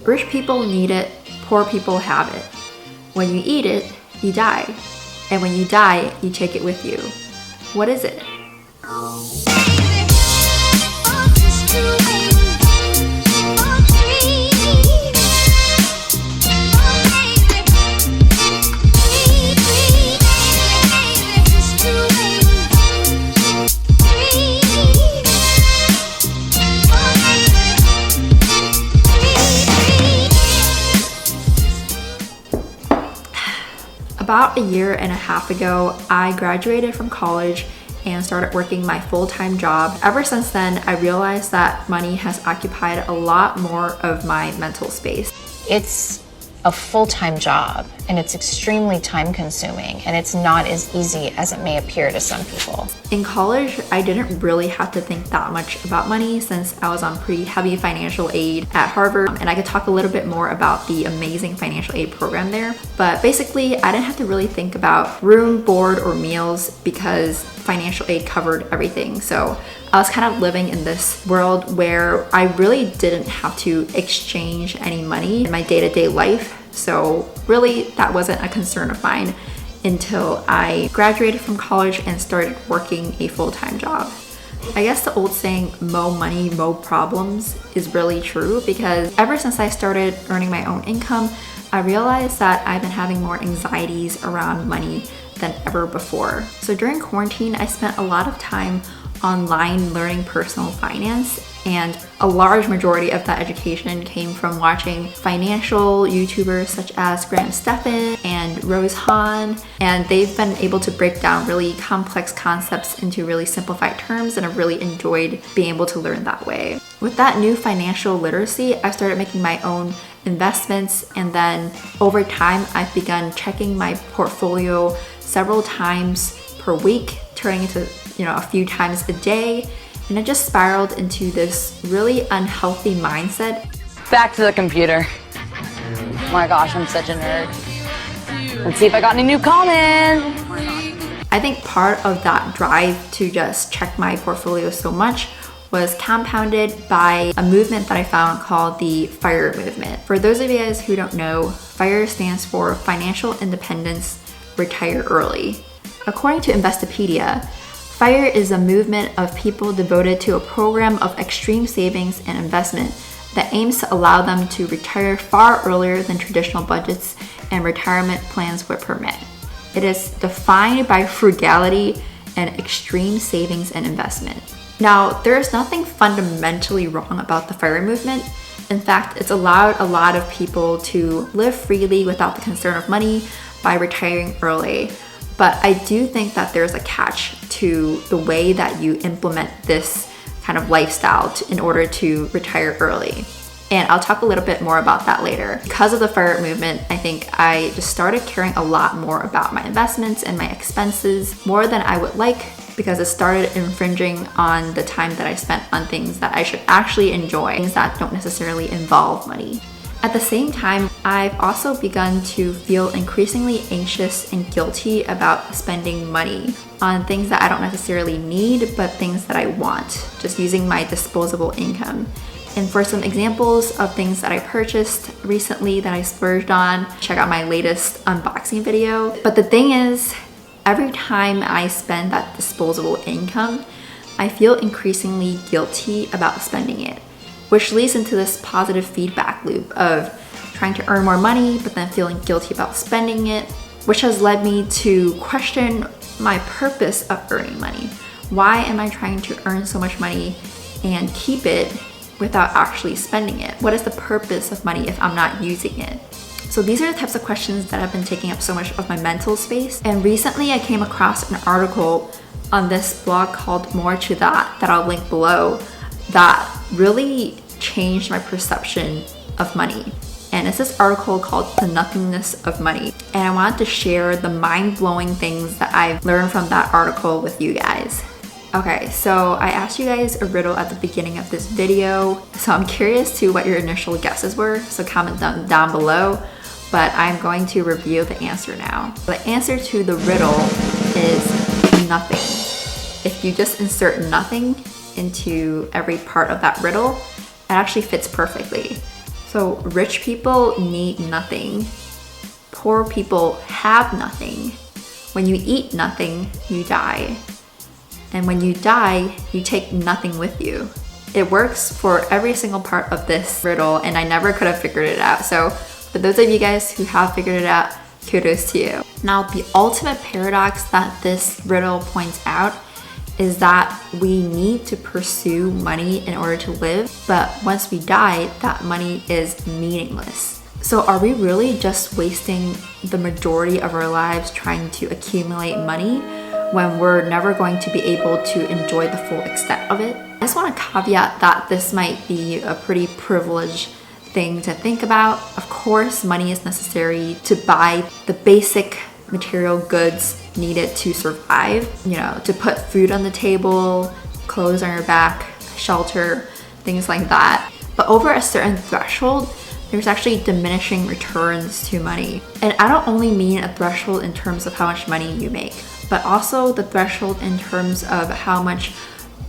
Rich people need it, poor people have it. When you eat it, you die. And when you die, you take it with you. What is it? About a year and a half ago, I graduated from college and started working my full-time job. Ever since then, I realized that money has occupied a lot more of my mental space. It's a full-time job and it's extremely time-consuming, and it's not as easy as it may appear to some people. In college, I didn't really have to think that much about money since I was on pretty heavy financial aid at Harvard, and I could talk a little bit more about the amazing financial aid program there. But basically, I didn't have to really think about room, board, or meals because financial aid covered everything. So I was kind of living in this world where I really didn't have to exchange any money in my day-to-day life. So really, that wasn't a concern of mine until I graduated from college and started working a full-time job. I guess the old saying, mo money, mo problems, is really true because ever since I started earning my own income, I realized that I've been having more anxieties around money than ever before. So during quarantine, I spent a lot of time online learning personal finance, and a large majority of that education came from watching financial YouTubers such as Graham Stephan and Rose Hahn, and they've been able to break down really complex concepts into really simplified terms, and I've really enjoyed being able to learn that way. With that new financial literacy, I started making my own investments, and then over time I've begun checking my portfolio several times per week, turning into a few times a day, and it just spiraled into this really unhealthy mindset. Back to the computer. Oh my gosh, I'm such a nerd. Let's see if I got any new comments. I think part of that drive to just check my portfolio so much was compounded by a movement that I found called the FIRE movement. For those of you guys who don't know, FIRE stands for Financial Independence, Retire Early. According to Investopedia, FIRE is a movement of people devoted to a program of extreme savings and investment that aims to allow them to retire far earlier than traditional budgets and retirement plans would permit. It is defined by frugality and extreme savings and investment. Now, there is nothing fundamentally wrong about the FIRE movement. In fact, it's allowed a lot of people to live freely without the concern of money by retiring early. But I do think that there's a catch to the way that you implement this kind of lifestyle in order to retire early. And I'll talk a little bit more about that later. Because of the FIRE movement, I think I just started caring a lot more about my investments and my expenses more than I would like, because it started infringing on the time that I spent on things that I should actually enjoy, things that don't necessarily involve money. At the same time, I've also begun to feel increasingly anxious and guilty about spending money on things that I don't necessarily need, but things that I want, just using my disposable income. And for some examples of things that I purchased recently that I splurged on, check out my latest unboxing video. But the thing is, every time I spend that disposable income, I feel increasingly guilty about spending it, which leads into this positive feedback loop of trying to earn more money, but then feeling guilty about spending it, which has led me to question my purpose of earning money. Why am I trying to earn so much money and keep it without actually spending it? What is the purpose of money if I'm not using it? So these are the types of questions that have been taking up so much of my mental space. And recently I came across an article on this blog called More to That I'll link below, that really changed my perception of money. And it's this article called The Nothingness of Money. And I wanted to share the mind-blowing things that I've learned from that article with you guys. Okay, so I asked you guys a riddle at the beginning of this video, so I'm curious to what your initial guesses were, so comment them down below, but I'm going to reveal the answer now. The answer to the riddle is nothing. If you just insert nothing into every part of that riddle, it actually fits perfectly. So So rich people need nothing. Poor people have nothing. When you eat nothing, you die. And when you die, you take nothing with you. It works for every single part of this riddle, and I never could have figured it out. So for those of you guys who have figured it out, kudos to you. Now, the ultimate paradox that this riddle points out is that we need to pursue money in order to live, but once we die, that money is meaningless. So are we really just wasting the majority of our lives trying to accumulate money when we're never going to be able to enjoy the full extent of it? I just want to caveat that this might be a pretty privileged thing to think about. Of course, money is necessary to buy the basic material goods needed to survive, to put food on the table, clothes on your back, shelter, things like that. But over a certain threshold, there's actually diminishing returns to money. And I don't only mean a threshold in terms of how much money you make, but also the threshold in terms of how much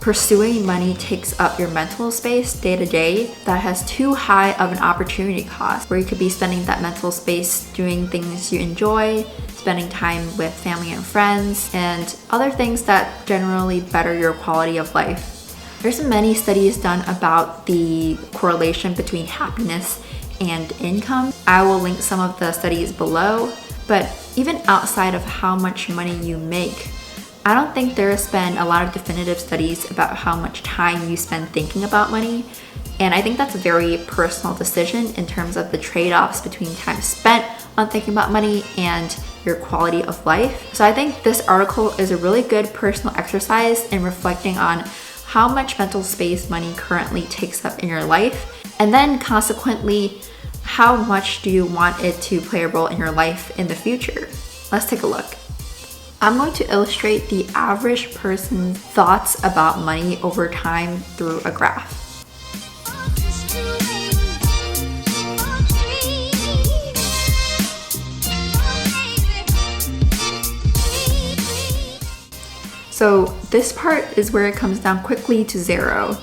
pursuing money takes up your mental space day to day that has too high of an opportunity cost, where you could be spending that mental space doing things you enjoy, spending time with family and friends, and other things that generally better your quality of life. There's many studies done about the correlation between happiness and income. I will link some of the studies below, but even outside of how much money you make, I don't think there's been a lot of definitive studies about how much time you spend thinking about money. And I think that's a very personal decision in terms of the trade-offs between time spent on thinking about money and your quality of life. So I think this article is a really good personal exercise in reflecting on how much mental space money currently takes up in your life, and then consequently, how much do you want it to play a role in your life in the future? Let's take a look. I'm going to illustrate the average person's thoughts about money over time through a graph. So this part is where it comes down quickly to zero,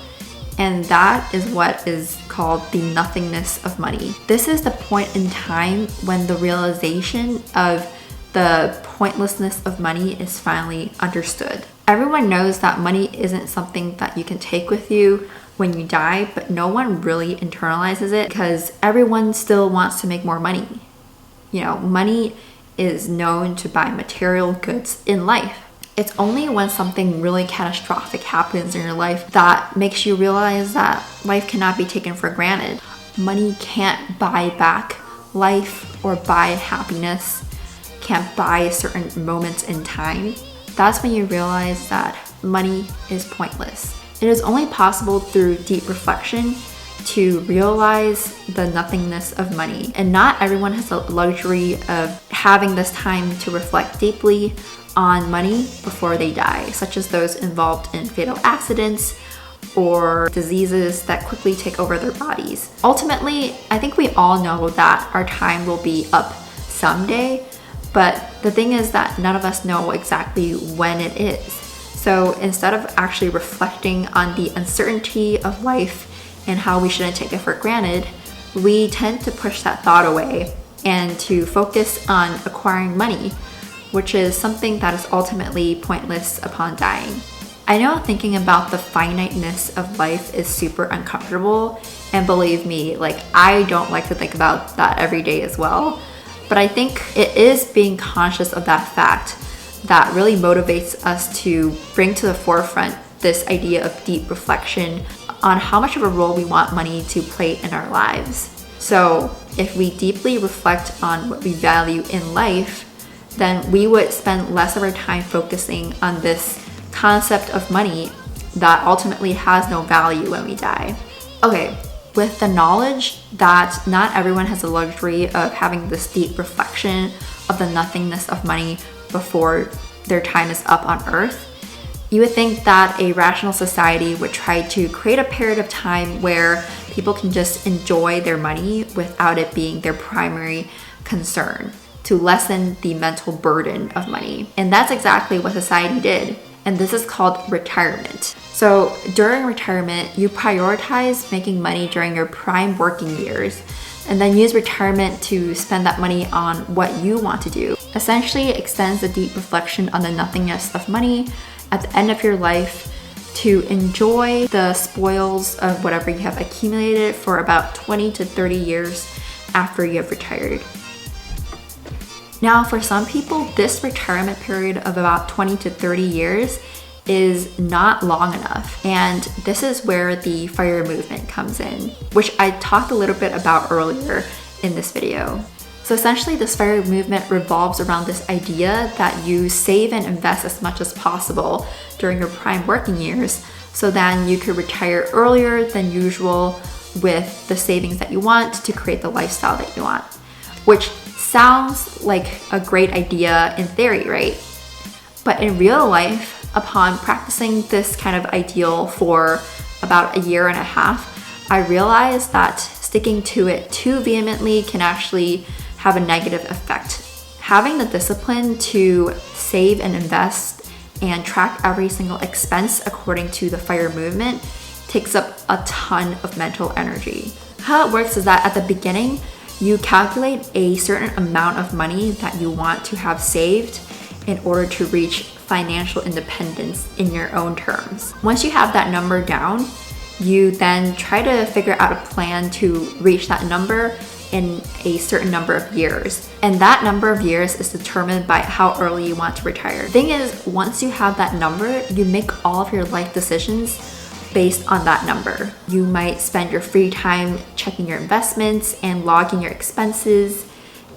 and that is what is called the nothingness of money. This is the point in time when the realization of the pointlessness of money is finally understood. Everyone knows that money isn't something that you can take with you when you die, but no one really internalizes it because everyone still wants to make more money. Money is known to buy material goods in life. It's only when something really catastrophic happens in your life that makes you realize that life cannot be taken for granted. Money can't buy back life or buy happiness, can't buy certain moments in time. That's when you realize that money is pointless. It is only possible through deep reflection to realize the nothingness of money. And not everyone has the luxury of having this time to reflect deeply on money before they die, such as those involved in fatal accidents or diseases that quickly take over their bodies. Ultimately, I think we all know that our time will be up someday, but the thing is that none of us know exactly when it is. So instead of actually reflecting on the uncertainty of life and how we shouldn't take it for granted, we tend to push that thought away and to focus on acquiring money, which is something that is ultimately pointless upon dying. I know thinking about the finiteness of life is super uncomfortable, and believe me, I don't like to think about that every day as well. But I think it is being conscious of that fact that really motivates us to bring to the forefront this idea of deep reflection on how much of a role we want money to play in our lives. So if we deeply reflect on what we value in life, then we would spend less of our time focusing on this concept of money that ultimately has no value when we die. Okay, with the knowledge that not everyone has the luxury of having this deep reflection of the nothingness of money before their time is up on earth, you would think that a rational society would try to create a period of time where people can just enjoy their money without it being their primary concern, to lessen the mental burden of money. And that's exactly what society did. And this is called retirement. So during retirement, you prioritize making money during your prime working years and then use retirement to spend that money on what you want to do. Essentially, it extends a deep reflection on the nothingness of money at the end of your life to enjoy the spoils of whatever you have accumulated for about 20 to 30 years after you have retired. Now, for some people, this retirement period of about 20 to 30 years is not long enough. And this is where the FIRE movement comes in, which I talked a little bit about earlier in this video. So essentially, this FIRE movement revolves around this idea that you save and invest as much as possible during your prime working years, so then you could retire earlier than usual with the savings that you want to create the lifestyle that you want. Which sounds like a great idea in theory, right? But in real life, upon practicing this kind of ideal for about a year and a half, I realized that sticking to it too vehemently can actually have a negative effect. Having the discipline to save and invest and track every single expense according to the FIRE movement takes up a ton of mental energy. How it works is that at the beginning, you calculate a certain amount of money that you want to have saved in order to reach financial independence in your own terms. Once you have that number down, you then try to figure out a plan to reach that number in a certain number of years. And that number of years is determined by how early you want to retire. The thing is, once you have that number, you make all of your life decisions based on that number. You might spend your free time checking your investments and logging your expenses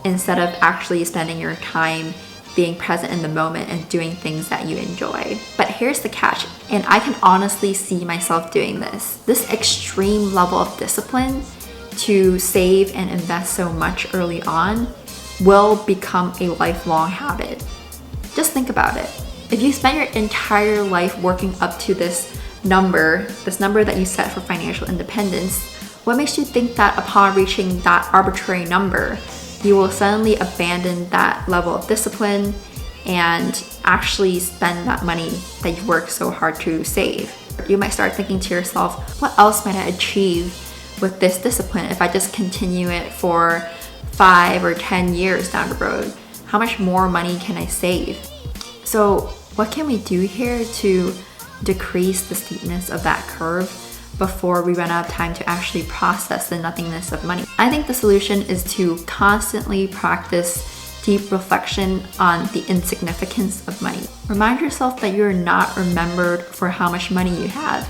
instead of actually spending your time being present in the moment and doing things that you enjoy. But here's the catch, and I can honestly see myself doing this. This extreme level of discipline to save and invest so much early on will become a lifelong habit. Just think about it. If you spend your entire life working up to this number that you set for financial independence, what makes you think that upon reaching that arbitrary number, you will suddenly abandon that level of discipline and actually spend that money that you worked so hard to save? You might start thinking to yourself, what else might I achieve with this discipline if I just continue it for 5 or 10 years down the road? How much more money can I save? So what can we do here to decrease the steepness of that curve before we run out of time to actually process the nothingness of money? I think the solution is to constantly practice deep reflection on the insignificance of money. Remind yourself that you're not remembered for how much money you have,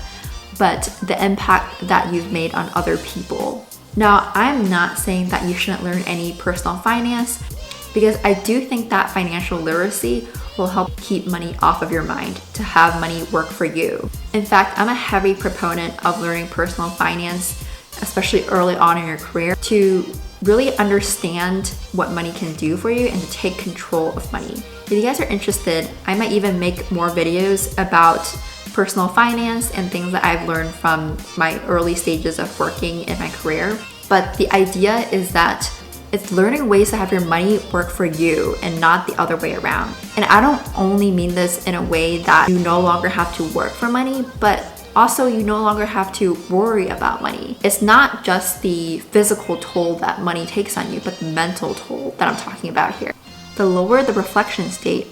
but the impact that you've made on other people. Now, I'm not saying that you shouldn't learn any personal finance, because I do think that financial literacy will help keep money off of your mind, to have money work for you. In fact, I'm a heavy proponent of learning personal finance, especially early on in your career, to really understand what money can do for you and to take control of money. If you guys are interested, I might even make more videos about personal finance and things that I've learned from my early stages of working in my career. But the idea is that it's learning ways to have your money work for you and not the other way around. And I don't only mean this in a way that you no longer have to work for money, but also you no longer have to worry about money. It's not just the physical toll that money takes on you, but the mental toll that I'm talking about here. The lower the reflection state,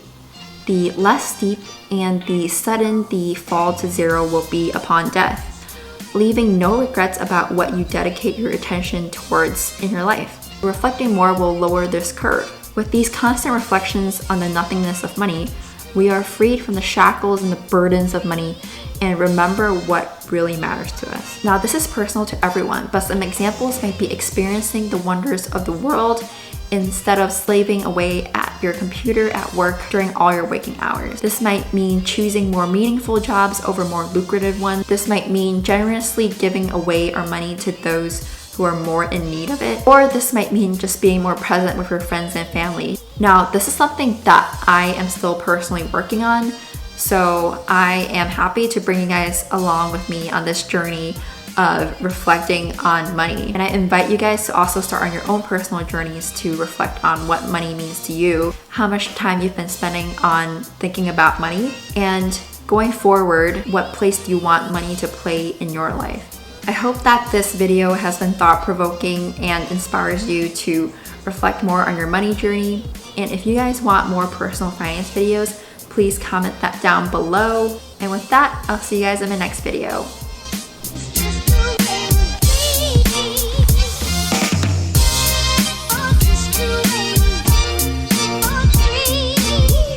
the less steep and the sudden the fall to zero will be upon death, leaving no regrets about what you dedicate your attention towards in your life. Reflecting more will lower this curve. With these constant reflections on the nothingness of money, we are freed from the shackles and the burdens of money and remember what really matters to us. Now, this is personal to everyone, but some examples might be experiencing the wonders of the world instead of slaving away at your computer at work during all your waking hours. This might mean choosing more meaningful jobs over more lucrative ones. This might mean generously giving away our money to those who are more in need of it. Or this might mean just being more present with your friends and family. Now, this is something that I am still personally working on, so I am happy to bring you guys along with me on this journey of reflecting on money. And I invite you guys to also start on your own personal journeys to reflect on what money means to you, how much time you've been spending on thinking about money, and going forward, what place do you want money to play in your life? I hope that this video has been thought-provoking and inspires you to reflect more on your money journey. And if you guys want more personal finance videos, please comment that down below. And with that, I'll see you guys in my next video.